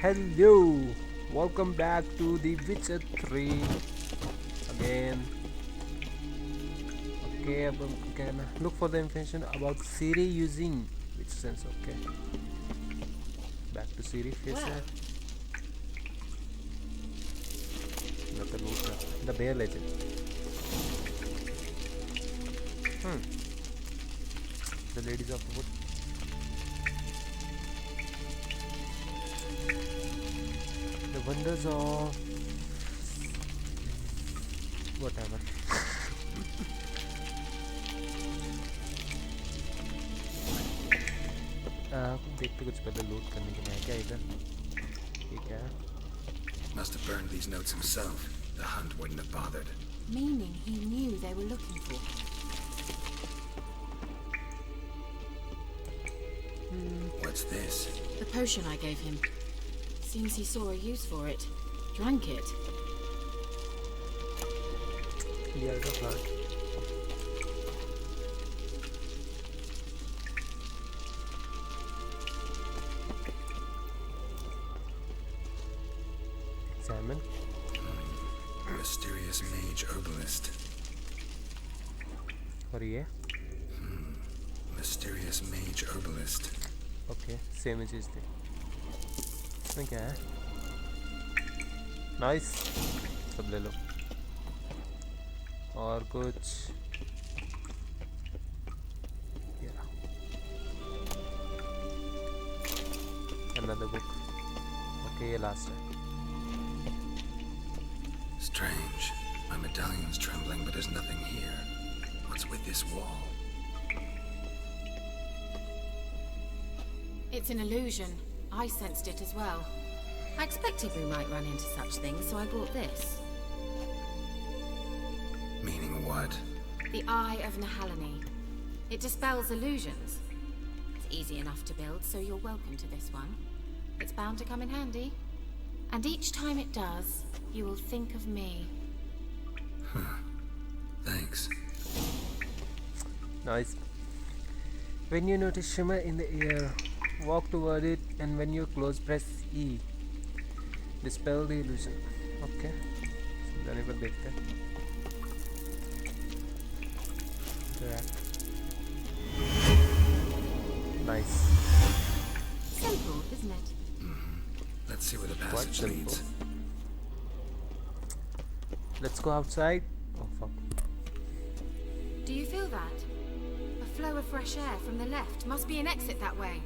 Hello, welcome back to the Witcher 3 again. Okay, अब हम कहना look for the information about ciri using which sense. Okay, back to ciri फिर से another loot the bear legend. The ladies of the wood. The wonders of whatever. देखते कुछ पहले लूट करने के लिए है क्या इधर? ये क्या है? Must have burned these notes himself. The hunt wouldn't have bothered. Meaning he knew they were looking for. What's this? The potion I gave him. Seems he saw a use for it. Drank it. Clear the plant. Salmon. Mysterious mage herbalist. और ये? Mysterious mage herbalist. Okay, same चीज़ थी. इसमें क्या है? Nice. सब ले लो. और कुछ. Another book. Okay, ये last है. Strange. My medallion's trembling, but there's nothing here. What's with this wall? It's an illusion. I sensed it as well. I expected we might run into such things, so I brought this. Meaning what? The Eye of Nahalani. It dispels illusions. It's easy enough to build, so you're welcome to this one. It's bound to come in handy. And each time it does, you will think of me. Thanks. Nice. When you notice shimmer in the air, walk toward it, and when you're close, press E. Dispel the illusion. Okay. जाने पर देखते हैं. Nice. Simple, isn't it? Let's see where the passage Quite leads. simple. Let's go outside. Oh fuck. Do you feel that? A flow of fresh air from the left. Must be an exit that way.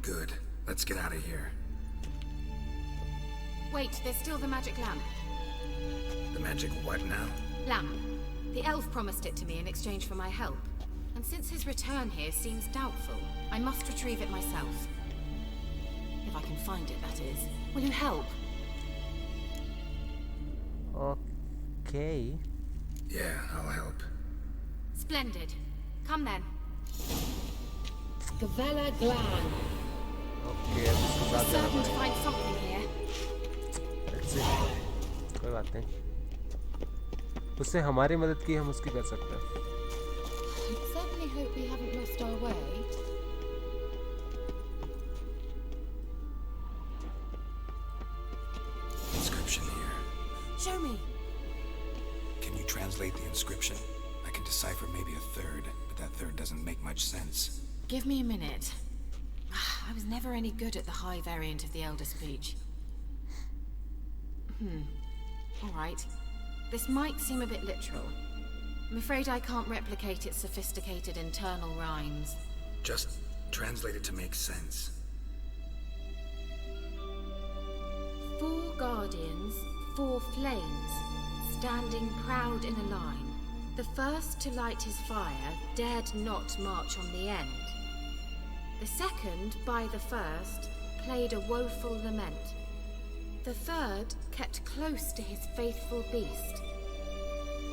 Good. Let's get out of here. Wait, there's still the magic lamp. The magic what now? Lamp. The elf promised it to me in exchange for my help. And since his return here seems doubtful, I must retrieve it myself. If I can find it, that is. Will you help? Okay. Yeah, I'll help. Splendid. Come then. Gavella Glan. Okay, अब इसके साथ जाना Certain to पड़ेगा. find something here. Let's see. कोई बात नहीं. उससे हमारी मदद की हम उसकी कर सकते हैं. Certainly hope we haven't lost our way. Inscription here. Show me. Can you translate the inscription? I can decipher maybe a third, but that third doesn't make much sense. Give me a minute. I was never any good at the high variant of the Elder Speech. All right. This might seem a bit literal. I'm afraid I can't replicate its sophisticated internal rhymes. Just translate it to make sense. 4 guardians, 4 flames, standing proud in a line. The first to light his fire dared not march on the end. The second, by the first, played a woeful lament. The third kept close to his faithful beast.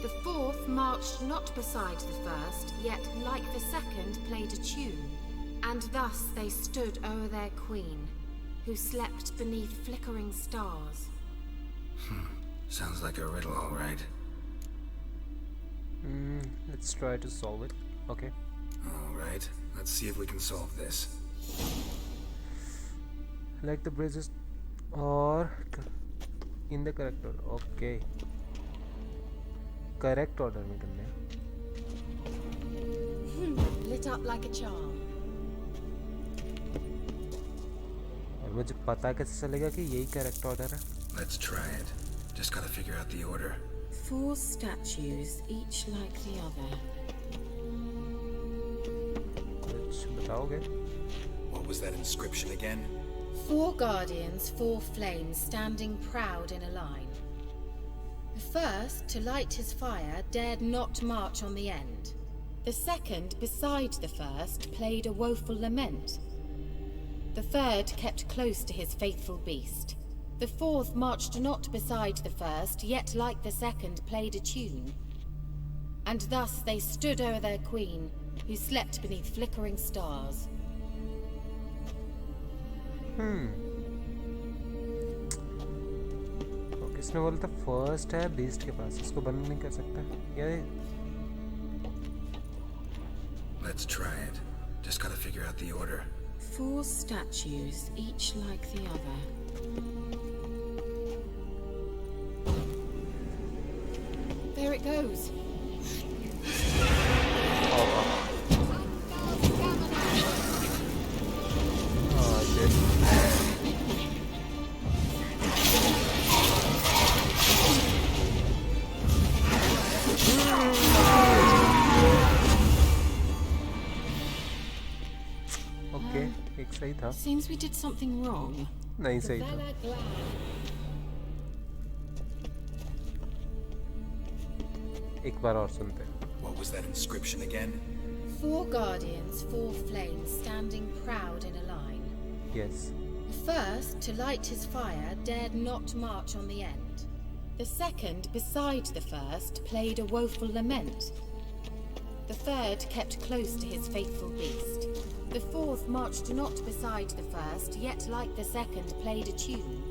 The fourth marched not beside the first, yet like the second played a tune. And thus they stood o'er their queen, who slept beneath flickering stars. Sounds like a riddle, all right. Let's try to solve it. Okay. All right. Let's see if we can solve this. Like the bridges और in the correct order. Okay, correct order में करने हैं. Lit up like a charm. और मुझे पता कैसे चलेगा कि यही करेक्ट ऑर्डर है? Let's try it. Just gotta figure out the order. 4 statues, each like the other. कुछ बताओगे? What was that inscription again? 4 guardians, 4 flames, standing proud in a line. The first, to light his fire, dared not march on the end. The second, beside the first, played a woeful lament. The third kept close to his faithful beast. The fourth marched not beside the first, yet like the second played a tune. And thus they stood o'er their queen, who slept beneath flickering stars. तो किसने बोला था first है beast के पास, इसको बंद नहीं कर सकता ये? Let's try it. Just gotta figure out the order. 4 statues, each like the other. There it goes. Okay, एक सही था. Seems we did something wrong. नहीं सही था. एक बार और सुनते हैं. What was that inscription again? 4 guardians, 4 flames, standing proud in a line. Yes. The first, to light his fire, dared not march on the end. The second, beside the first, played a woeful lament. The third kept close to his faithful beast. The fourth marched not beside the first, yet like the second played a tune.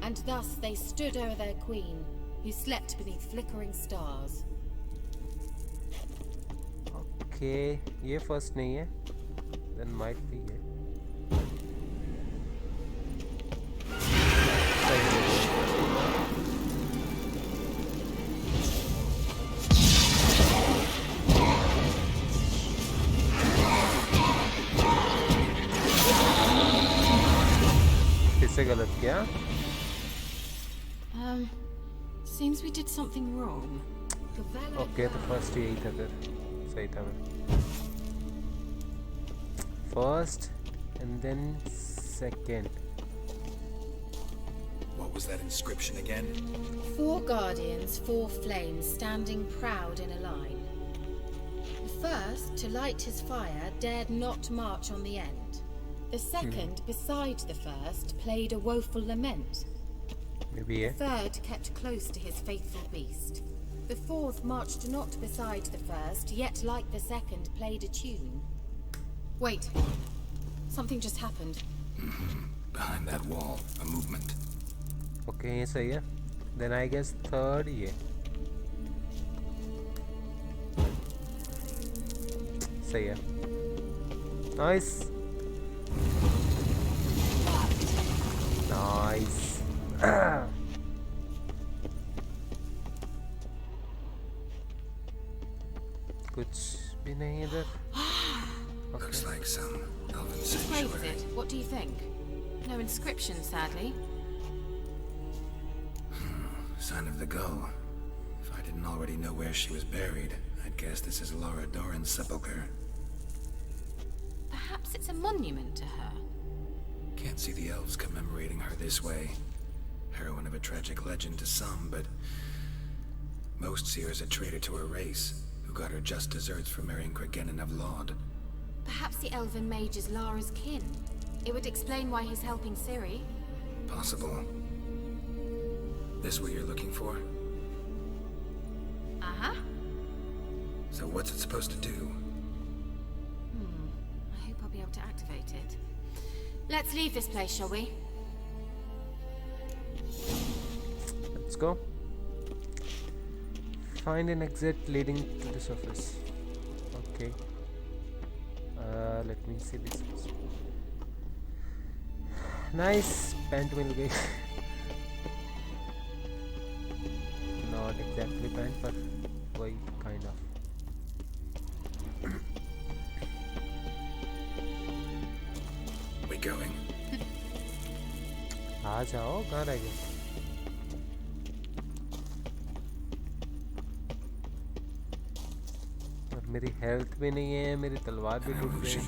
And thus they stood o'er their queen, who slept beneath flickering stars. Okay, ये first नहीं है. Then might be ये. किससे गलत किया? Seems we did something wrong. Okay, तो first यही था फिर. सही था मैं. First and then second. What was that inscription again? 4 guardians, 4 flames, standing proud in a line. The first, to light his fire, dared not march on the end. The second, beside the first, played a woeful lament. Maybe The third kept close to his faithful beast. The fourth marched not beside the first, yet like the second played a tune. Wait. Something just happened. Behind that wall, a movement. Okay, ये सही है. Then I guess third ये. सही है. Nice. Nice. कुछ भी नहीं इधर. Looks like some elven Whose grave is sanctuary. it? What do you think? No inscription, sadly. Sign of the gull. If I didn't already know where she was buried, I'd guess this is Laura Doran's sepulcher. Perhaps it's a monument to her. Can't see the elves commemorating her this way. Heroine of a tragic legend to some, but most see her as a traitor to her race, who got her just desserts for marrying Cregennan of Laud. Perhaps the elven mage is Lara's kin. It would explain why he's helping Ciri. Possible. This what you're looking for? Uh-huh. So what's it supposed to do? I hope I'll be able to activate it. Let's leave this place, shall we? Let's go. Find an exit leading to the surface. Okay. Let me see this. Nice pant मिल गई. Not exactly pant पर वही kind of. We going? आ जाओ, कहाँ रह गए? और मेरी हेल्थ भी नहीं है, मेरी तलवार भी An टूट गई. illusion.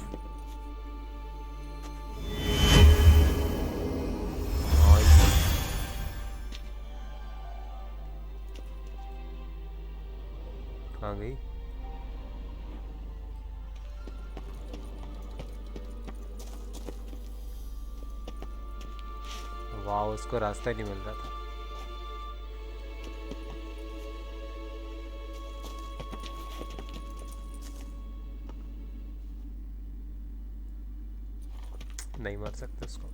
कहाँ गई? वाह, उसको रास्ता ही नहीं मिल रहा था. नहीं मार सकते उसको.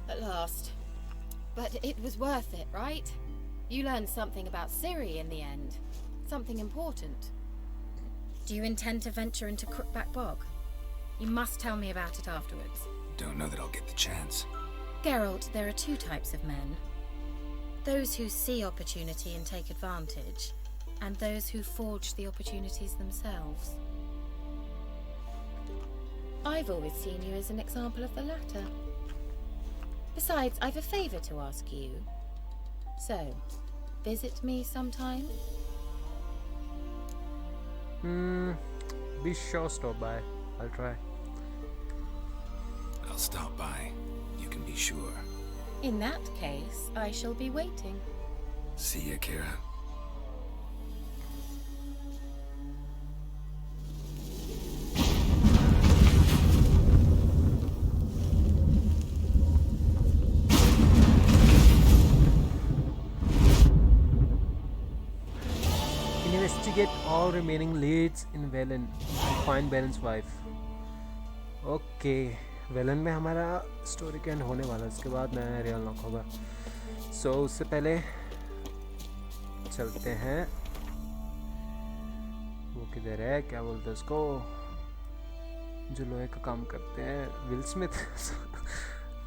At last. But it was worth it, right? You learned something about Ciri in the end. Something important. Do you intend to venture into Crookback Bog? You must tell me about it afterwards. Don't know that I'll get the chance. Geralt, there are two types of men. Those who see opportunity and take advantage, and those who forge the opportunities themselves. I've always seen you as an example of the latter. Besides, I've a favour to ask you. So, visit me sometime? Be sure stop by. I'll try. I'll stop by. You can be sure. In that case, I shall be waiting. See ya, Kira. Investigate all remaining leads in Velen to find Baron's wife. Okay, Velan में हमारा story का and होने वाला है. इसके बाद नया area unlock होगा. सो उससे पहले चलते हैं. वो किधर है, क्या बोलते हैं उसको, जो लोहे का काम करते हैं? Will Smith.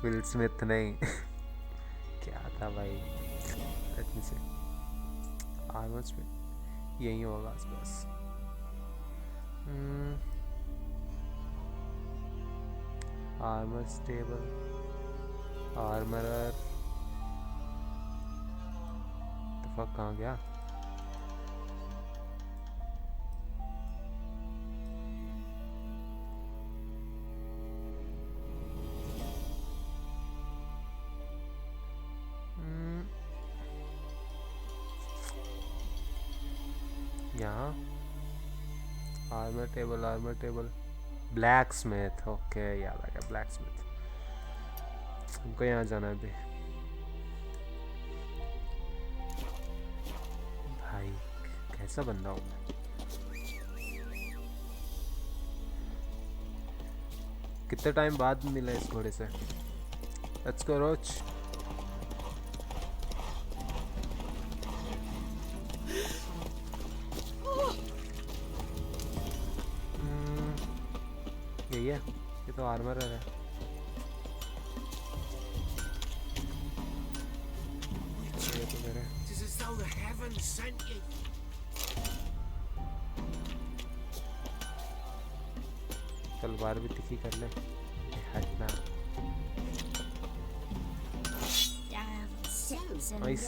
विल स्मिथ नहीं. क्या था भाई, लेट मी से. आर्मर स्मिथ यही होगा आसपास. Armour stable, armourer. तो कहाँ गया? यहाँ armour table black Smith. Okay, याद आ गया, ब्लैक स्मिथ. हमको यहाँ जाना है अभी. भाई कैसा बंदा हूँ मैं. कितने टाइम बाद मिला इस घोड़े से. Let's go Roach. यही है, ये तो आर्मर है. ये तो मेरे तलवार भी तिखी कर ले. हटना. Nice.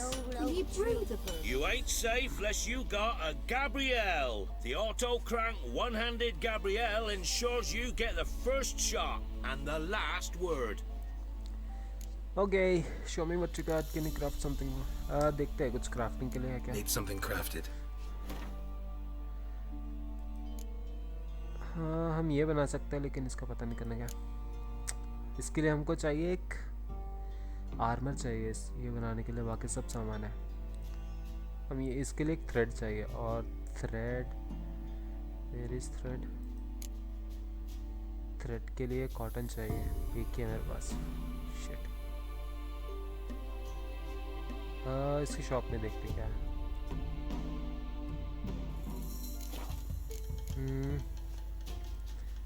You ain't safe unless you got a Gabrielle. The auto-crank one-handed Gabrielle ensures you get the first shot and the last word. Okay, show me what you got. Can you craft something? देखते हैं कुछ crafting के लिए है क्या. Need something crafted. हाँ, हम ये बना सकते हैं, लेकिन इसका पता नहीं करना क्या. इसके लिए हमको चाहिए एक आर्मर चाहिए ये बनाने के लिए. बाकी सब सामान है. हम ये इसके लिए एक थ्रेड चाहिए. और thread, where is thread? Thread के लिए कॉटन चाहिए. एक ही है मेरे पास. शिट. इसकी शॉप में देखते क्या है।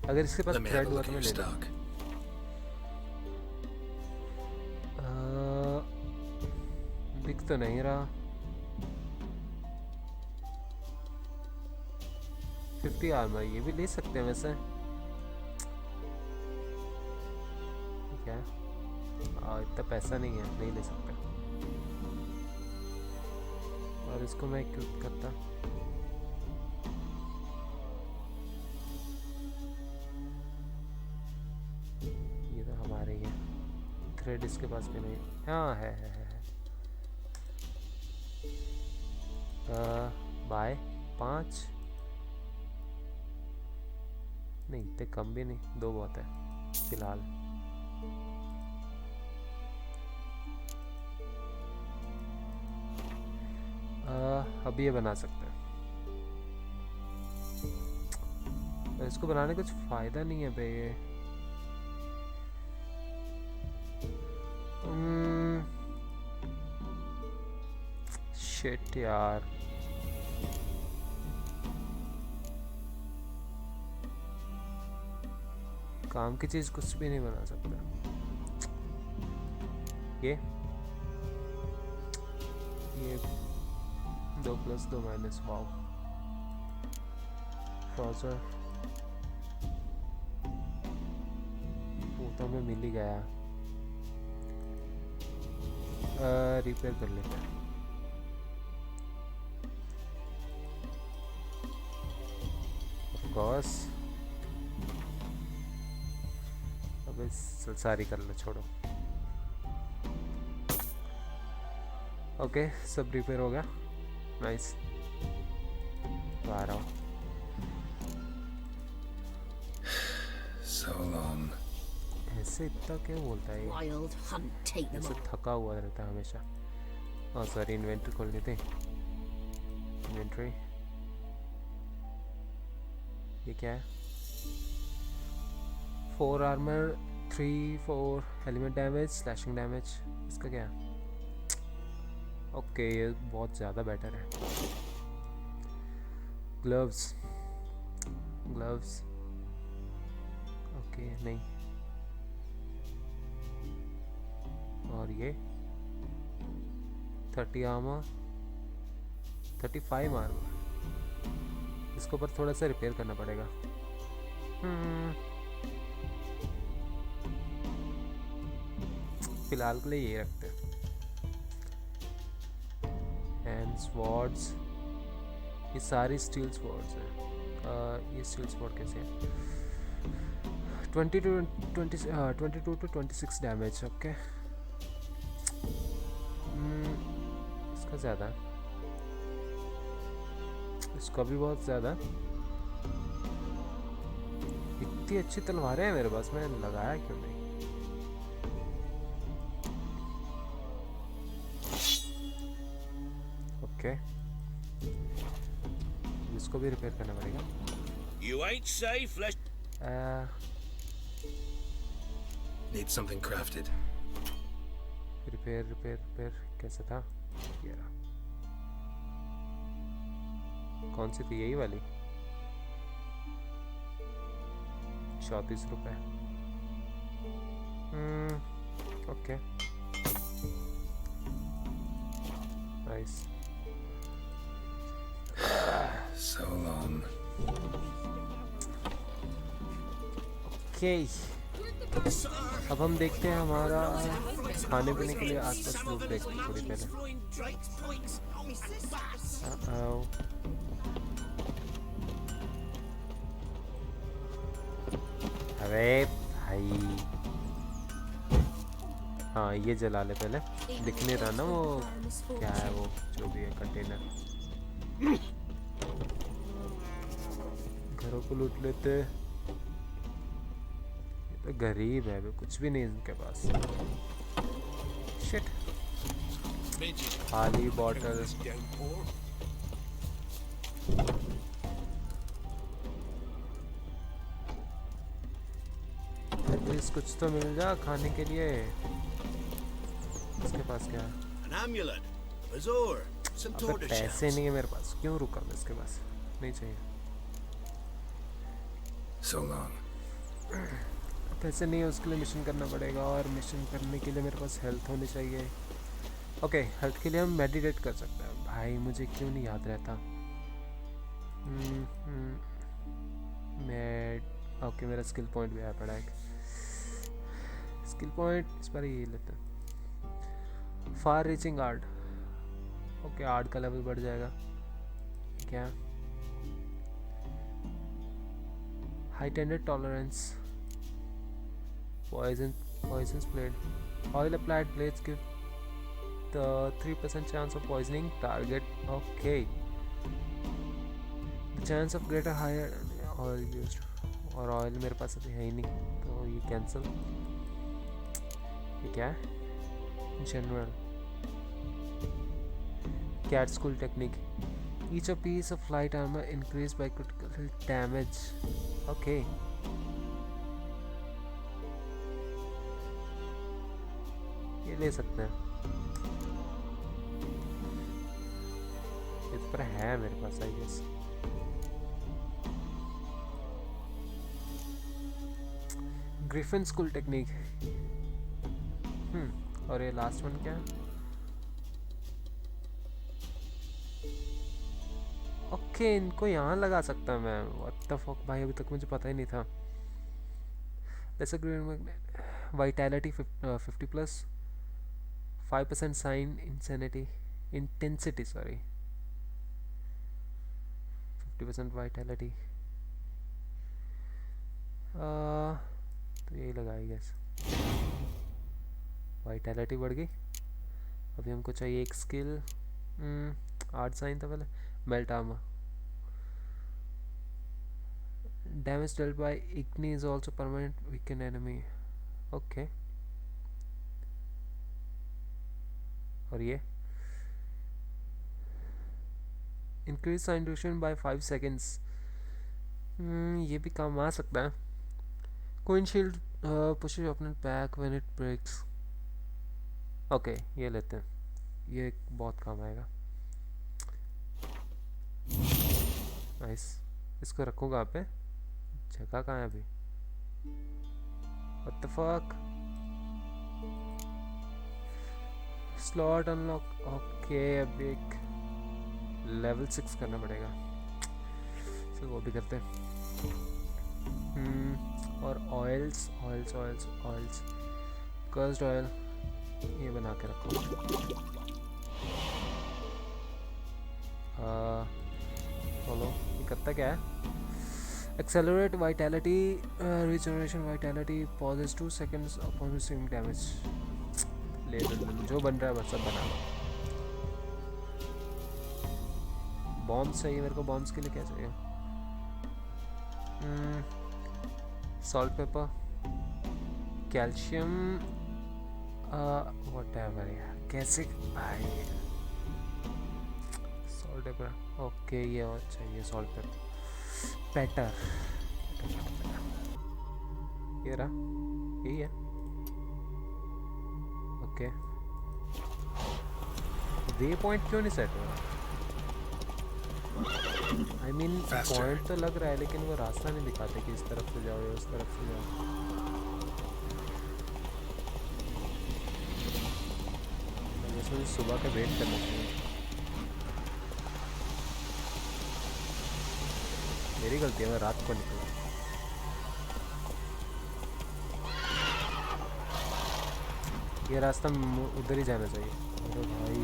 अगर इसके पास Let me have thread a हुआ look तो at मैं your ले stock. लूँ। दिख तो नहीं रहा। 50 आर्मर ये भी ले सकते हैं वैसे। क्या इतना पैसा नहीं है, नहीं ले सकते। और इसको मैं इक्विप करता। ये तो हमारे ही है। थ्रेड इसके पास भी नहीं। हाँ है। बाय 5 नहीं, इतने कम भी नहीं, 2 बहुत है फिलहाल। अभी ये बना सकते हैं। इसको बनाने कुछ फायदा नहीं है बे। शिट यार, काम की चीज कुछ भी नहीं बना सकता। ये 2 + 2 - वाओ। फ्रॉजर वो तो हमें मिल ही गया। रिपेयर कर लेते हैं। ऑफ कोर्स अब सारी कर लो, छोड़ो। ओके सब रिपेयर हो गया। नाइस। आ रहा हूँ। So long. ऐसे इतना क्यों बोलता है ये? Wildhunt, take them ऐसे all. थका हुआ रहता है हमेशा। हाँ सॉरी, इन्वेंट्री खोल लेते। इन्वेंट्री ये क्या है? 4 armour 3-4 element damage, slashing damage. इसका क्या है? ओके ये बहुत ज़्यादा बेटर है। ग्लव्स ओके नहीं। और ये 30 आर्मर 35 आर्मर। इसको पर थोड़ा सा रिपेयर करना पड़ेगा। फिलहाल के लिए ये रखते हैं। एंड स्वॉर्ड्स ये सारी स्टील स्वॉर्ड्स हैं। ये स्टील स्वॉर्ड कैसे है? 22 to 26 डैमेज। ओके इसका ज़्यादा है, इसका भी बहुत ज़्यादा। इतनी अच्छी तलवारें हैं मेरे पास, मैं लगाया क्यों नहीं? ओके इसको भी रिपेयर करना पड़ेगा। You ain't safe, let's... Need something crafted. Repair कैसे था? ये रहा। कौन सी थी? यही वाली 34 रुपए। Okay nice. So long. Okay अब हम देखते हैं हमारा खाने पीने के लिए आसपास लोग देखते हैं थोड़ी पहले। अरे भाई हाँ ये जला ले पहले। दिख नहीं रहा ना वो क्या है, वो जो भी है कंटेनर। घरों को लूट लेते। ये तो गरीब है, कुछ भी नहीं इनके पास। शिट खाली बॉटल। एटलीस्ट कुछ तो मिल जा खाने के लिए। इसके पास क्या है? An amulet. Azor, some अबे tortoise पैसे shells. नहीं है मेरे पास, क्यों रुका मैं इसके पास? नहीं चाहिए। So long. पैसे नहीं है, उसके लिए मिशन करना पड़ेगा, और मिशन करने के लिए मेरे पास हेल्थ होनी चाहिए। ओके, हेल्थ के लिए हम मेडिटेट कर सकते हैं। भाई मुझे क्यों नहीं याद रहता? ओके, मेरा स्किल पॉइंट भी आया पड़ा है। स्किल पॉइंट इस पर ये लेते हैं। Far reaching art. Okay, art का लेवल बढ़ जाएगा क्या? हाइटेंडेड tolerance, poison blade, oil applied blades give the 3% chance of poisoning target. Okay, the chance of greater higher oil used, और ऑयल मेरे पास अभी है ही नहीं, तो ये कैंसिल। ये क्या है? General cat school technique, each a piece of light armor increased by critical damage. Okay, ये ले सकते हैं। इस पर है मेरे पास, I guess. Griffin school technique. और ये लास्ट वन क्या है? ओके, इनको यहाँ लगा सकता मैं। व्हाट द फक भाई, अभी तक मुझे पता ही नहीं था। Let's green vitality 50 plus, 5% sign intensity sorry, 50% vitality. तो यही लगाई गैस, वाइटैलिटी बढ़ गई। अभी हमको चाहिए एक स्किल, आर्ट साइन था पहले। Belt armour, damage dealt by igni is also permanent weaken enemy. Okay, और ये increase sign duration by 5 seconds, ये भी काम आ सकता है। कोइन शील्ड पुशेस अपने back when it breaks. Okay, ये लेते हैं, ये बहुत काम आएगा। नाइस, इसको रखूँ कहाँ पे? जगह कहाँ है अभी? What the fuck? Slot unlock. Okay, अब एक लेवल 6 करना पड़ेगा, तो वो भी करते हैं। और oils oils oils oils, cursed oil, ये बना के रखो। चलो, ये करता क्या है? Accelerate vitality, regeneration vitality, pauses 2 seconds upon receiving damage. ले लो, जो बन रहा है बस सब बना लो। बॉम्ब्स चाहिए मेरे को। बॉम्ब्स के लिए क्या चाहिए? सॉल्ट पेपर, कैल्शियम, व्हाटएवर यार, कैसे भाई? सॉल्ट पेपर, ओके, ये और चाहिए सॉल्ट पेपर। पेटर, ये रहा, यही है। ओके, वे पॉइंट क्यों नहीं सेट हो रहा? आई मीन पॉइंट तो लग रहा है, लेकिन वो रास्ता नहीं दिखाते कि इस तरफ से जाओ या उस तरफ से जाओ। मुझे सुबह का वेट करना चाहिए। मेरी गलती है, मैं रात को निकला। ये रास्ता उधर ही जाना चाहिए। अरे भाई,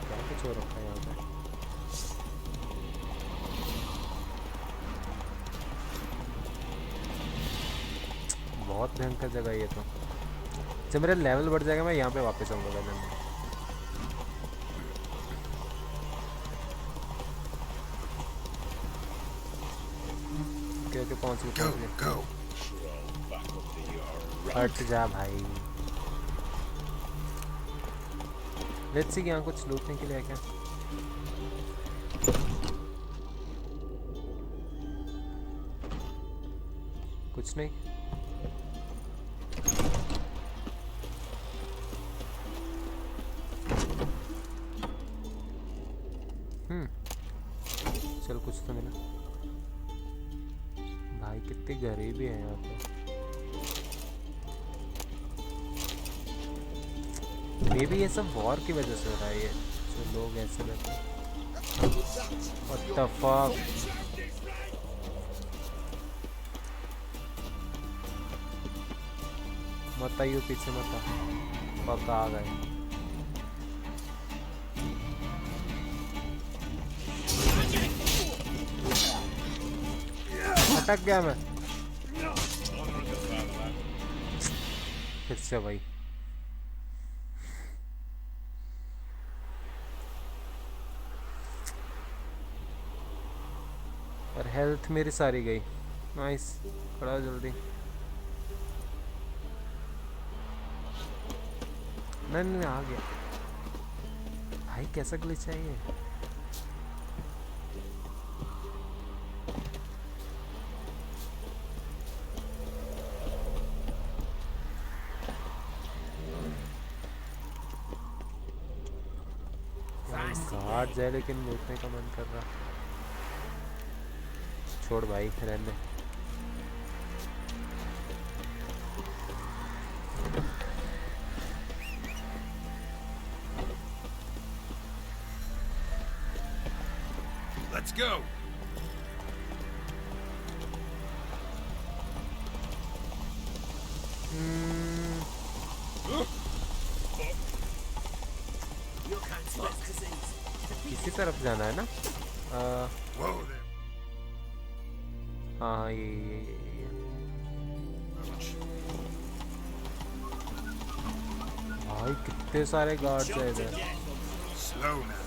क्या कुछ हो रखा है यहाँ पे? बहुत भयंकर जगह ये तो। जब मेरा लेवल बढ़ जाएगा मैं यहाँ पे वापस आऊँगा वैसे। ओके, पहुँच गए। हट जा भाई। लेट्स सी, यहाँ कुछ लूटने के लिए है क्या? कुछ नहीं। चल कुछ तो मिला। भाई कितनी गरीबी है यहाँ पे। मे बी ये सब वॉर की वजह से हो रहा है, ये जो लोग ऐसे रहते हैं। What the fuck? मत आइयो पीछे मत आ। पक्का आ गए। अटक गया मैं फिर से भाई। और हेल्थ मेरी सारी गई। नाइस, खड़ा हो जल्दी। नहीं आ गया भाई। कैसा ग्लिच है ये? घाट जाए लेकिन लूटने का मन कर रहा। छोड़ भाई, रहने दे। Let's go. इसी तरफ जाना है ना? Whoa there. हाँ ये। भाई कितने सारे गार्ड्स हैं इधर। Slow now.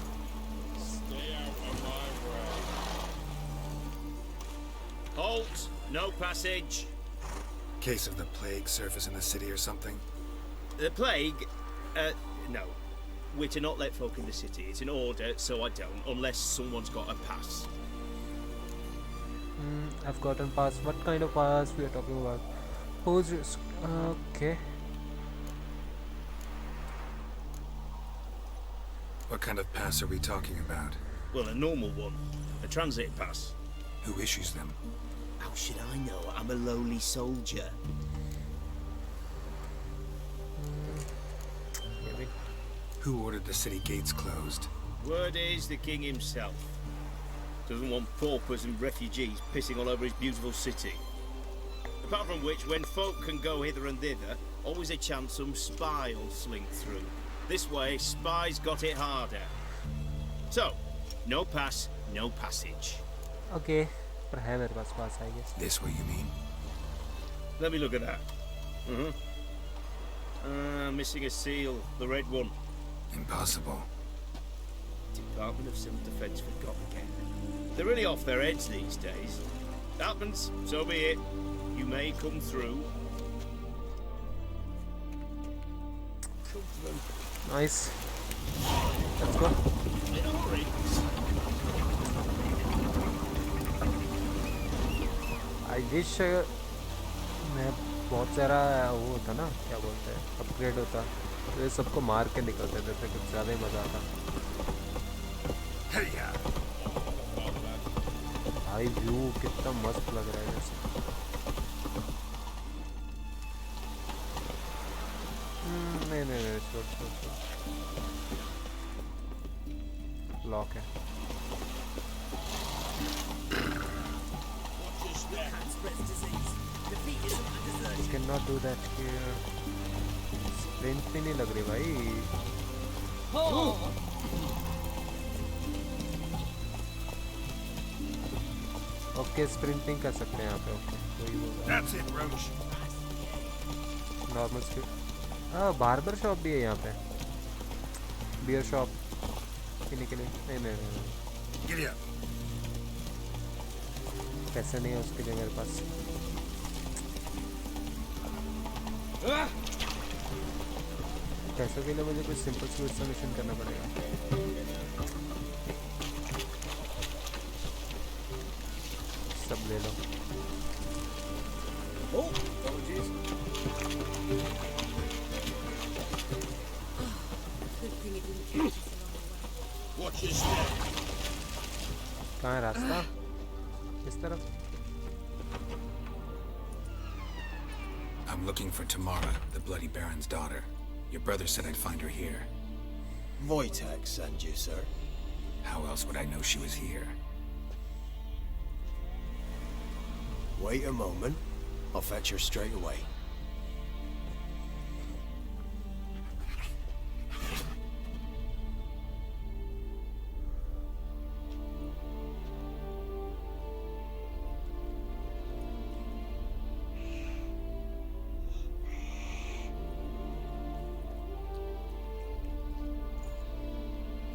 Halt! No passage. Case of the plague surface in the city or something? The plague? No. We're to not let folk in the city. It's an order, so I don't, unless someone's got a pass. I've gotten pass. What kind of pass we are talking about? Who's risk? Okay. What kind of pass are we talking about? Well, a normal one. A transit pass. Who issues them? How should I know? I'm a lowly soldier. Maybe. Who ordered the city gates closed? Word is the king himself. Doesn't want paupers and refugees pissing all over his beautiful city. Apart from which, when folk can go hither and thither, always a chance some spy will slink through. This way, spies got it harder. So, no pass, no passage. Okay. पर है मेरे पास पास, I guess. This way you mean? Let me look at that. Missing a seal, the red one. Impossible. Department of Civil Defence forgot again. They're really off their heads these days. Happens, so be it. You may come through. Nice. Let's go. I wish मैं बहुत सारा वो होता ना, क्या बोलते हैं, upgrade होता तो ये सबको मार के निकलते थे, तो कुछ ज़्यादा ही मज़ा आता। भाई व्यू कितना मस्त लग रहा है जैसे। नहीं छोड़। लॉक है। You cannot do that here. Sprint भी नहीं लग रही भाई। ओके स्प्रिंट नहीं कर सकते यहाँ पे। ओके वही होगा। That's it, Roach. Normal speed. हाँ बार्बर शॉप भी है यहाँ पे। बियर शॉप पीने के लिए। नहीं। Giddy up. पैसे नहीं है उसके लिए मेरे पास। पैसों के लिए मुझे कुछ सिंपल सॉल्यूशन करना पड़ेगा। सब ले लो। Watch your step. कहाँ है रास्ता? इस तरफ? I'm looking for Tamara, the Bloody Baron's daughter. Your brother said I'd find her here. Wojtek sent you, sir. How else would I know she was here? Wait a moment. I'll fetch her straight away.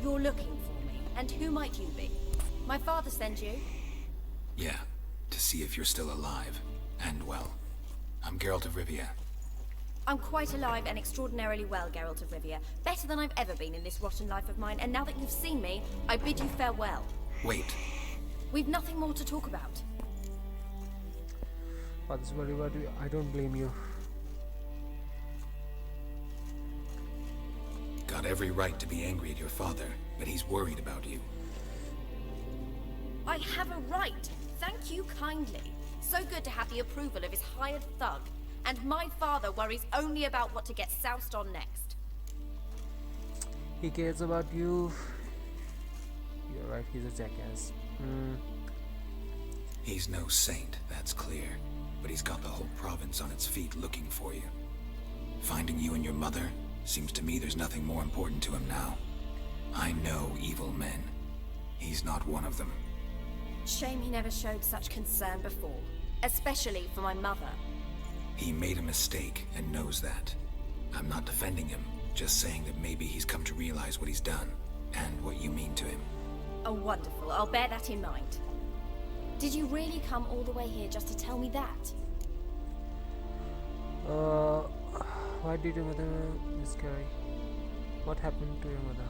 You're looking for me, and who might you be? My father sent you? Yeah, to see if you're still alive. And well. I'm Geralt of Rivia. I'm quite alive and extraordinarily well, Geralt of Rivia. Better than I've ever been in this rotten life of mine, and now that you've seen me, I bid you farewell. Wait. We've nothing more to talk about. Father's body, but I don't blame you. Got every right to be angry at your father, but he's worried about you. I have a right. Thank you kindly. So good to have the approval of his hired thug. And my father worries only about what to get soused on next. He cares about you. You're right, he's a jackass. He's no saint, that's clear. But he's got the whole province on its feet looking for you. Finding you and your mother, seems to me there's nothing more important to him now. I know evil men. He's not one of them. Shame he never showed such concern before. Especially for my mother. He made a mistake and knows that. I'm not defending him, just saying that maybe he's come to realize what he's done, and what you mean to him. Oh, wonderful. I'll bear that in mind. Did you really come all the way here just to tell me that? Why did your mother miscarry? What happened to your mother?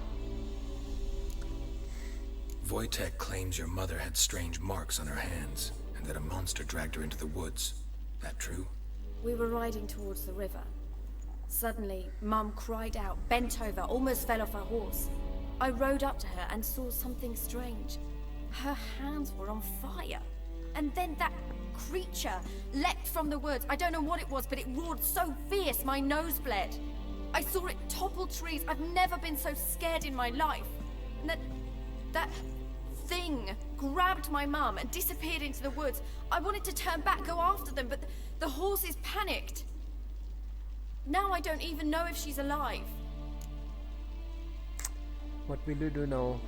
Wojtek claims your mother had strange marks on her hands, and that a monster dragged her into the woods. That true? We were riding towards the river. Suddenly, Mum cried out, bent over, almost fell off her horse. I rode up to her and saw something strange. Her hands were on fire. And then that creature leapt from the woods. I don't know what it was, but it roared so fierce my nose bled. I saw it topple trees. I've never been so scared in my life. And that thing grabbed my mum and disappeared into the woods. I wanted to turn back, go after them, but the horses panicked. Now I don't even know if she's alive. What will you do now?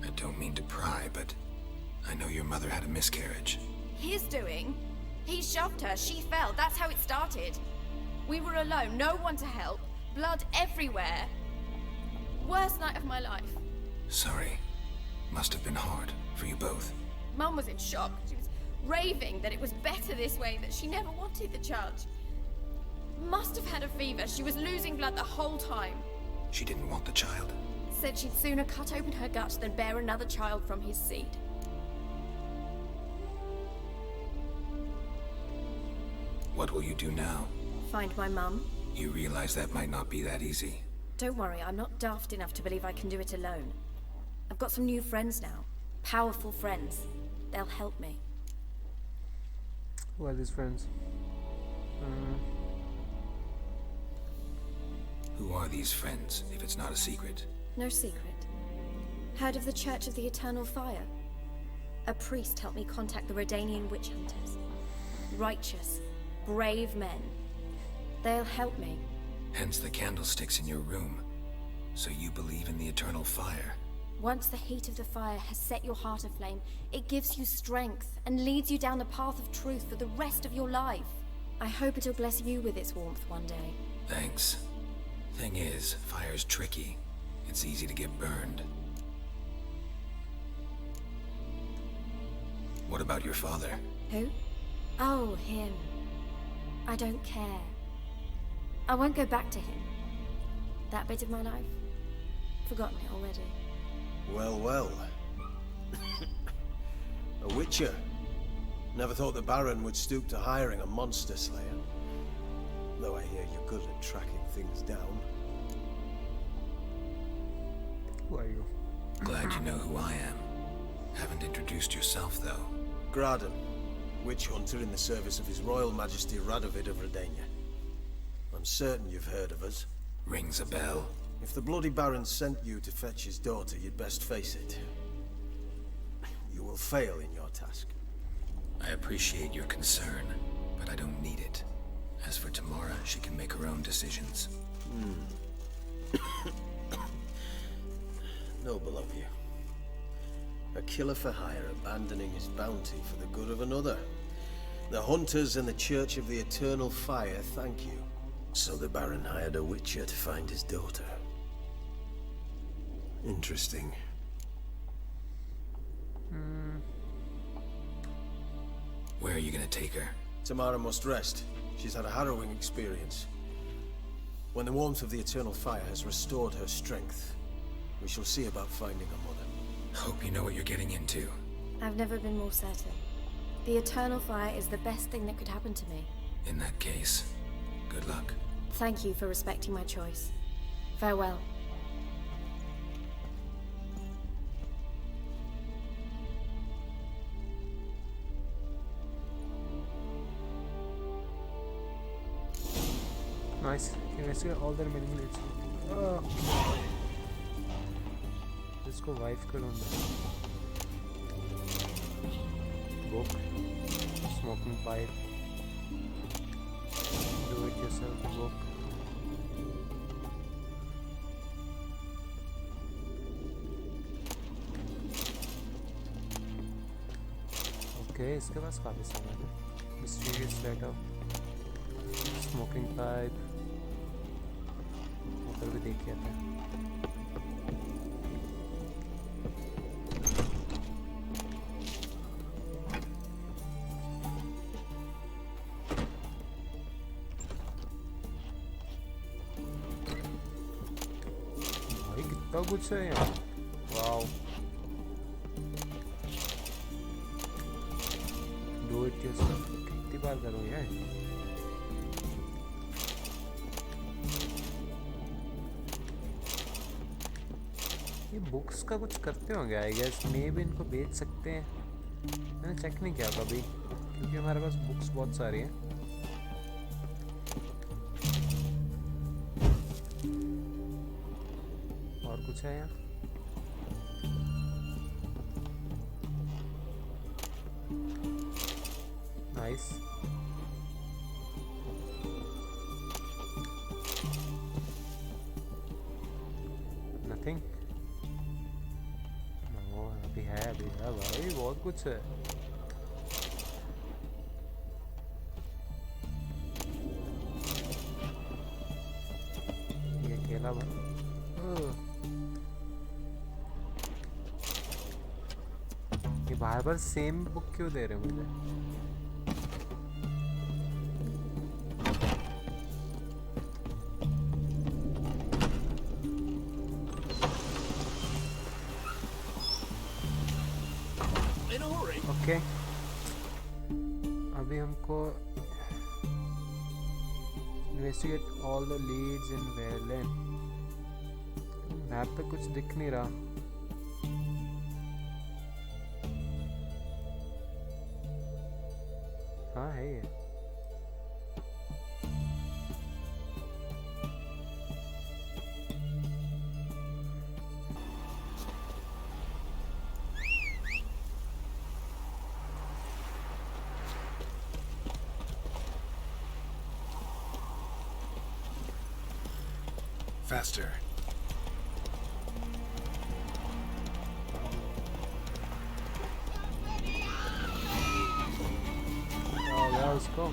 I don't mean to pry, but I know your mother had a miscarriage. His doing? He shoved her, she fell, that's how it started. We were alone, no one to help, blood everywhere. Worst night of my life. Sorry. Must have been hard for you both. Mum was in shock. She was raving that it was better this way, that she never wanted the charge. Must have had a fever. She was losing blood the whole time. She didn't want the child. Said she'd sooner cut open her gut than bear another child from his seed. What will you do now? Find my mum. You realize that might not be that easy. Don't worry, I'm not daft enough to believe I can do it alone. I've got some new friends now. Powerful friends. They'll help me. Who are these friends? Who are these friends, if it's not a secret? No secret. Heard of the Church of the Eternal Fire? A priest helped me contact the Redanian witch hunters. Righteous, brave men. They'll help me. Hence the candlesticks in your room. So you believe in the eternal fire? Once the heat of the fire has set your heart aflame, it gives you strength and leads you down the path of truth for the rest of your life. I hope it'll bless you with its warmth one day. Thanks. Thing is, fire's tricky. It's easy to get burned. What about your father? Who? Oh, him. I don't care. I won't go back to him. That bit of my life? Forgotten it already. Well, well. A witcher. Never thought the Baron would stoop to hiring a monster slayer. Though I hear you're good at tracking things down. Glad you know who I am. Haven't introduced yourself, though. Graden, witch hunter in the service of His Royal Majesty Radovid of Redania. I'm certain you've heard of us. Rings a bell. If the Bloody Baron sent you to fetch his daughter, you'd best face it. You will fail in your task. I appreciate your concern, but I don't need it. As for Tamara, she can make her own decisions. Noble of you. A killer for hire abandoning his bounty for the good of another. The hunters and the Church of the Eternal Fire thank you. So the Baron hired a witcher to find his daughter. Interesting. Where are you gonna take her? Tamara must rest. She's had a harrowing experience. When the warmth of the Eternal Fire has restored her strength, we shall see about finding her mother. Hope you know what you're getting into. I've never been more certain. The Eternal Fire is the best thing that could happen to me. In that case, good luck. Thank you for respecting my choice. Farewell. Nice. You investigate all the remaining leads. इसको wife करूँगा. Book, smoking pipe, do it yourself book. Okay, इसके पास काफी सामान है. Mysterious letter, smoking pipe. ऊपर भी देख किया था. भाई कितना कुछ है यहाँ. वाव. Do it yourself. कितनी बार करो यार. ये बुक्स का कुछ करते होंगे आई गेस. मे भी इनको बेच सकते हैं. मैंने चेक नहीं किया कभी क्योंकि हमारे पास बुक्स बहुत सारी हैं. और कुछ है यहाँ. नाइस. नथिंग. अभी है भाई बहुत कुछ है. ये केला बना. ये बार बार सेम बुक क्यों दे रहे मुझे. ओके अभी हमको investigate all the leads in Wayerland. Map पे कुछ दिख नहीं रहा. हाँ है ये. Faster. Oh, let's go.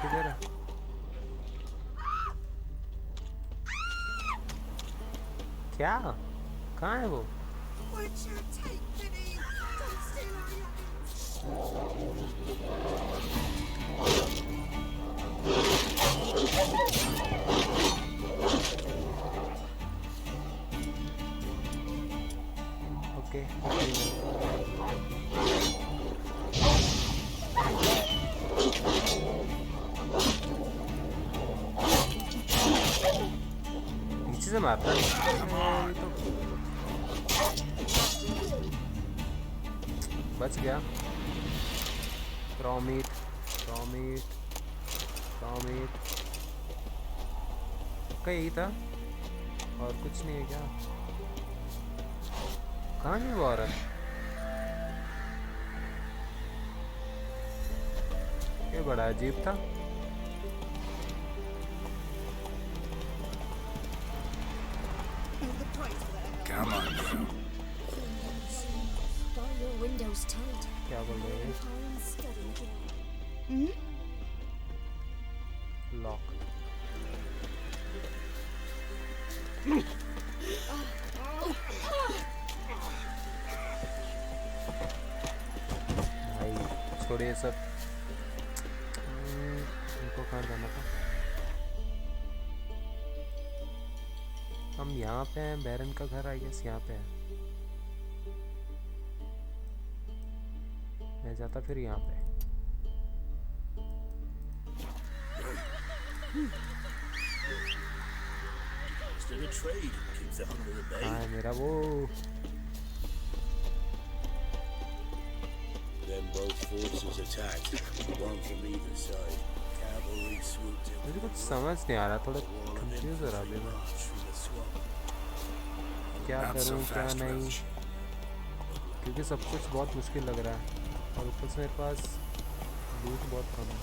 किधर है? क्या? कहाँ है वो? Witcher, take pity! Don't steal our Okay. नीचे पीछे से मारता है तो बच गया। प्रॉमिट प्रॉमिट प्रॉमिट का यही था और कुछ नहीं है क्या? कहाँ है वो औरत? ये बड़ा अजीब था। Come on, bro. Got your windows tint. क्या बोल रहे हैं? लॉक। भाई छोड़िए सब। इनको कहाँ जाना था? हम यहाँ पे हैं। बैरन का घर आई गेस यहाँ पे है। मैं जाता फिर यहाँ पे। हाँ मेरा वो Then both forces attacked, one from either side. Cavalry swooped in. मुझे कुछ समझ नहीं आ रहा। थोड़ा कंफ्यूज हो रहा है मैं। क्या Not so करूँ क्या fast, नहीं, Roach. क्योंकि सब कुछ बहुत मुश्किल लग रहा है और ऊपर से मेरे पास लूट बहुत कम है।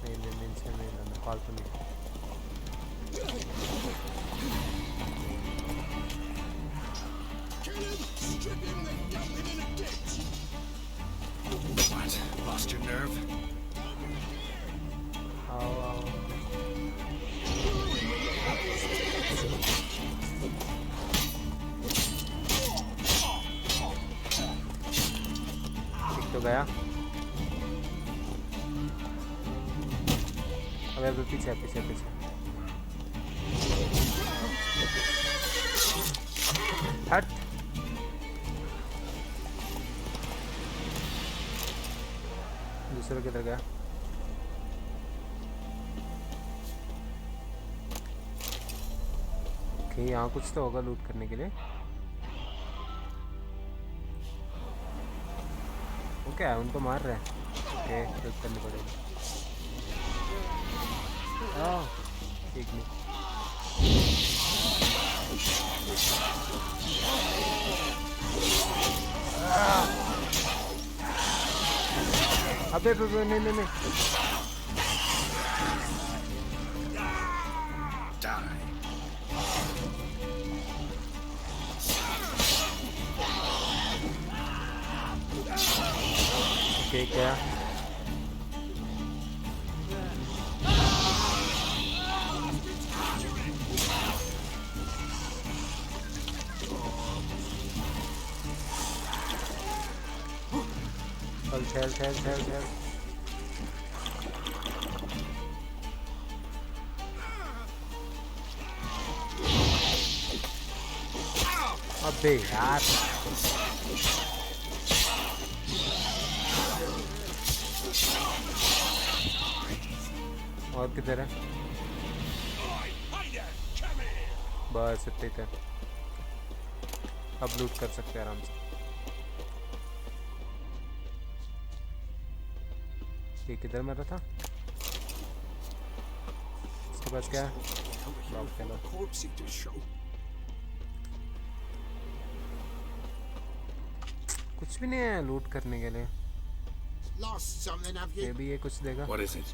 नहीं इनसे नहीं लेना, फालतू नहीं। What? Lost your nerve? आओ ठीक तो गया। अबे पीछे पीछे पीछे हट। दूसरा किधर गया? ओके यहाँ कुछ तो होगा लूट करने के लिए। ओके उनको मार रहे हैं। ओके लूट करनी पड़ेगी। ठीक नहीं। अबे नहीं नहीं नहीं। Die. ओके क्या? चल अबे यार और किधर है? बस इतने थे। अब लूट कर सकते हैं आराम से। ये किधर मरा था? इसके पास क्या है? कुछ भी नहीं है लूट करने के लिए। Lost something, have you? ये भी ये कुछ देगा। What is it?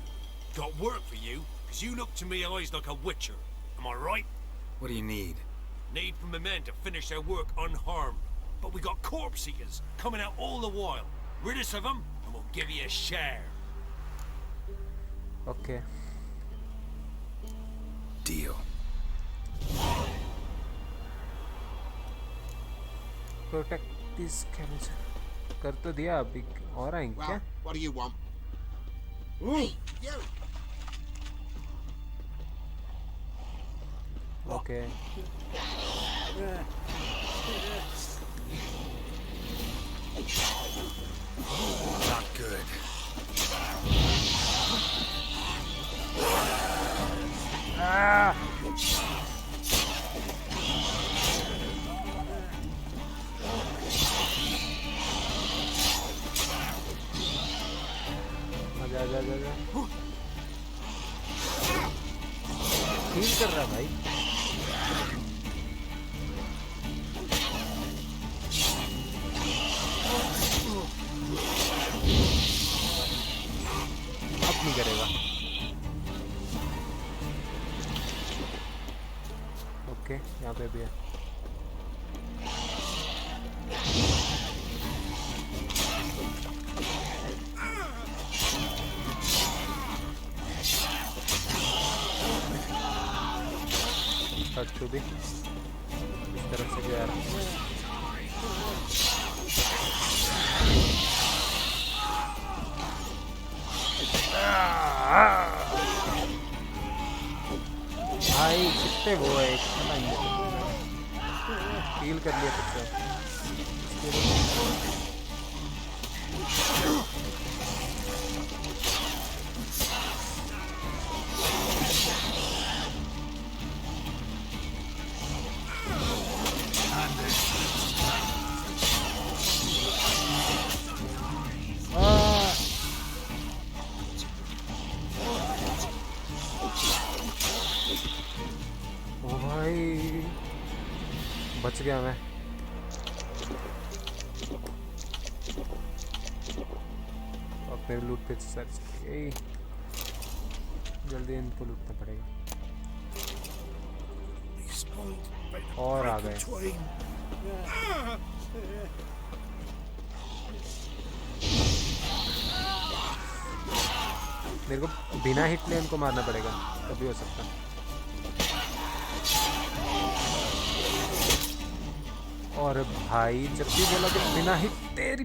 Got work for you, because you look to me eyes like a witcher. Am I right? What do you need? Need for my men to finish their work unharmed. But we got corpse eaters coming out all the while. Rid us of them, and we'll give you a share. Okay. Deal. Protect this scavenger. कर तो दिया अभी और आएंगे क्या? Well, what do you want? Hey, you! Okay Not good. आजा आजा आजा आजा हील कर रहा भाई अब नहीं करेगा ओके यहाँ पे भी है तो भी इस तरफ से जा रहा भाई कितने वो है हील कर लिया कुछ बच गया मैं और फिर लूट पे सर्च जल्दी इनको लूटना पड़ेगा और आ गए मेरे को बिना हिट ले इनको मारना पड़ेगा तभी हो सकता है और भाई जब भी बोला कि बिना ही तेरी